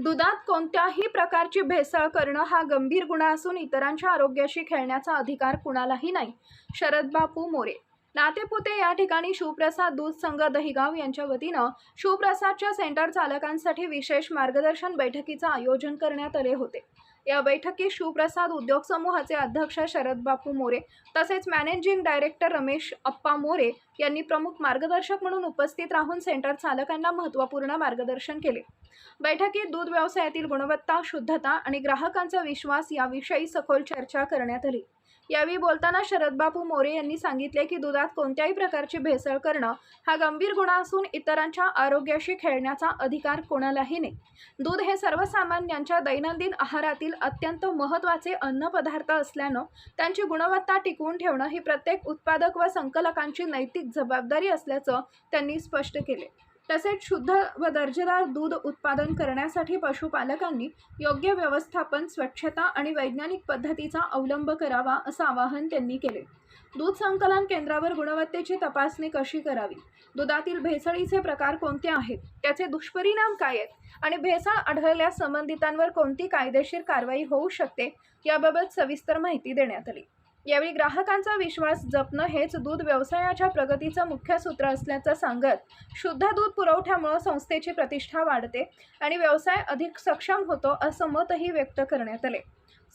दुधात कोणत्याही प्रकारची भेसळ करणं हा गंभीर गुन्हा असून इतरांच्या आरोग्याशी खेळण्याचा अधिकार कुणालाही नाही. शरद बापू मोरे, नातेपुते. या ठिकाणी शिवप्रसाद दूध संघ दहिगाव यांच्या वतीनं शिवप्रसादच्या सेंटर चालकांसाठी विशेष मार्गदर्शन बैठकीचं आयोजन करण्यात आले होते. या बैठकीत शिवप्रसाद उद्योग समूहाचे अध्यक्ष शरद बापू मोरे तसेच मॅनेजिंग डायरेक्टर रमेश अप्पा मोरे यांनी प्रमुख मार्गदर्शक म्हणून उपस्थित राहून सेंटर चालकांना महत्त्वपूर्ण मार्गदर्शन केले. बैठकीत दूध व्यवसायातील गुणवत्ता, शुद्धता आणि ग्राहकांचा विश्वास याविषयी सखोल चर्चा करण्यात आली. यावेळी बोलताना शरद बापू मोरे यांनी सांगितले की दुधात कोणत्याही प्रकारची भेसळ करणं हा गंभीर गुन्हा असून इतरांच्या आरोग्याशी खेळण्याचा अधिकार कोणालाही नाही. दूध हे सर्वसामान्यांच्या दैनंदिन आहारातील अत्यंत महत्त्वाचे अन्नपदार्थ असल्यानं त्यांची गुणवत्ता टिकवून ठेवणं ही प्रत्येक उत्पादक व संकलकांची नैतिक जबाबदारी असल्याचं त्यांनी स्पष्ट केले. तसेच शुद्ध व दर्जेदार दूध उत्पादन करण्यासाठी पशुपालकांनी योग्य व्यवस्थापन, स्वच्छता आणि वैज्ञानिक पद्धतीचा अवलंब करावा असं आवाहन त्यांनी केले. दूध संकलन केंद्रावर गुणवत्तेची तपासणी कशी करावी, दुधातील भेसळीचे प्रकार कोणते आहेत, त्याचे दुष्परिणाम काय आहेत आणि भेसळ आढळल्यास संबंधितांवर कोणती कायदेशीर कारवाई होऊ शकते याबाबत सविस्तर माहिती देण्यात आली. यावेळी ग्राहकांचा विश्वास जपणं हेच दूध व्यवसायाच्या प्रगतीचं मुख्य सूत्र असल्याचं सांगत शुद्ध दूध पुरवठ्यामुळे संस्थेची प्रतिष्ठा वाढते आणि व्यवसाय अधिक सक्षम होतो असं मतही व्यक्त करण्यात आले.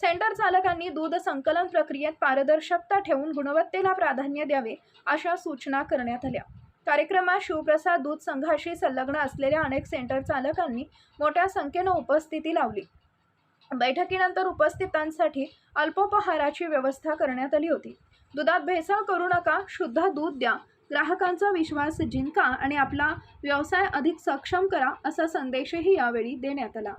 सेंटर चालकांनी दूध संकलन प्रक्रियेत पारदर्शकता ठेवून गुणवत्तेला प्राधान्य द्यावे अशा सूचना करण्यात आल्या. कार्यक्रमात शिवप्रसाद दूध संघाशी संलग्न असलेल्या अनेक सेंटर चालकांनी मोठ्या संख्येनं उपस्थिती लावली. बैठकीनंतर उपस्थितांसाठी अल्पोपहाराची व्यवस्था करण्यात आली होती. दुधात भेसळ करू नका, शुद्ध दूध द्या, ग्राहकांचा विश्वास जिंका आणि आपला व्यवसाय अधिक सक्षम करा असा संदेशही यावेळी देण्यात आला.